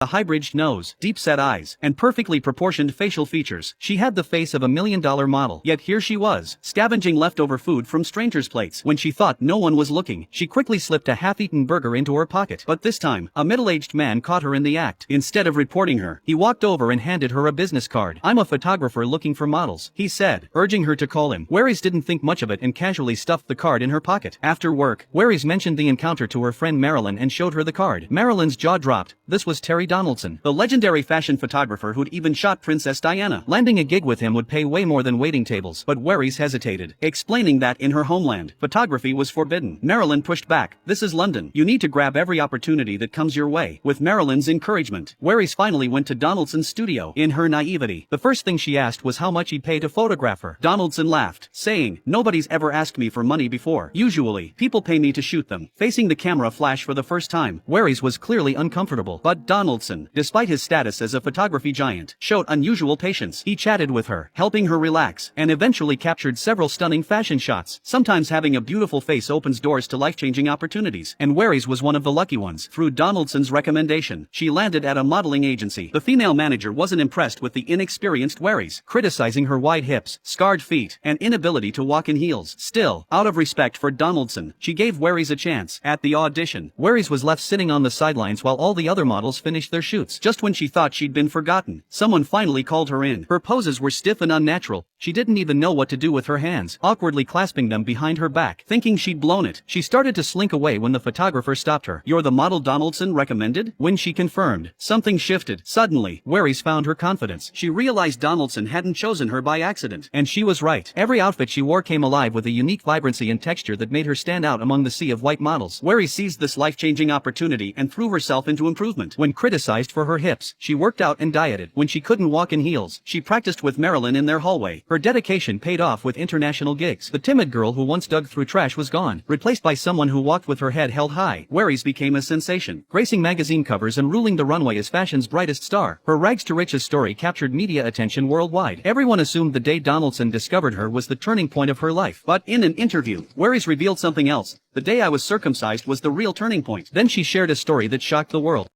a high-bridged nose, deep-set eyes, and perfectly proportioned facial features. She had the face of a million-dollar model. Yet here she was, scavenging leftover food from strangers' plates. When she thought no one was looking, she quickly slipped a half-eaten burger into her pocket. But this time, a middle-aged man caught her in the act. Instead of reporting her, he walked over and handed her a business card. "I'm a photographer looking for models," he said, urging her to call him. Waris didn't think much of it and casually stuffed the card in her pocket. After work, Waris mentioned the encounter to her friend Marilyn and showed her the card. Marilyn's jaw dropped. This was Terry Donaldson, the legendary fashion photographer who'd even shot Princess Diana. Landing a gig with him would pay way more than waiting tables, but Waris hesitated, explaining that in her homeland, photography was forbidden. Marilyn pushed back. "This is London. You need to grab every opportunity that comes your way." With Marilyn's encouragement, Waris finally went to Donaldson's studio. In her naivety, the first thing she asked was how much he'd pay to photograph her. Donaldson laughed, saying, "Nobody's ever asked me for money before. Usually, people pay me to shoot them." Facing the camera flash for the first time, Waris was clearly uncomfortable, but Donaldson, despite his status as a photography giant, showed unusual patience. He chatted with her, helping her relax, and eventually captured several stunning fashion shots. Sometimes having a beautiful face opens doors to life-changing opportunities, and Waris was one of the lucky ones. Through Donaldson's recommendation, she landed at a modeling agency. The female manager wasn't impressed with the inexperienced Waris, criticizing her wide hips, scarred feet, and inability to walk in heels. Still, out of respect for Donaldson, she gave Waris a chance. At the audition, Waris was left sitting on the sidelines while all the other models finished their shoots. Just when she thought she'd been forgotten, someone finally called her in. Her poses were stiff and unnatural. She didn't even know what to do with her hands, awkwardly clasping them behind her back. Thinking she'd blown it, she started to slink away when the photographer stopped her. "You're the model Donaldson recommended?" When she confirmed, something shifted. Suddenly, Waris found her confidence. She realized Donaldson hadn't chosen her by accident. And she was right. Every outfit she wore came alive with a unique vibrancy and texture that made her stand out among the sea of white models. Waris seized this life-changing opportunity and threw herself into improvement. When criticized for her hips, she worked out and dieted. When she couldn't walk in heels, she practiced with Marilyn in their hallway. Her dedication paid off with international gigs. The timid girl who once dug through trash was gone, replaced by someone who walked with her head held high. Waris became a sensation, gracing magazine covers and ruling the runway as fashion's brightest star. Her rags to riches story captured media attention worldwide. Everyone assumed the day Donaldson discovered her was the turning point of her life. But in an interview, Waris revealed something else. "The day I was circumcised was the real turning point." Then she shared a story that shocked the world.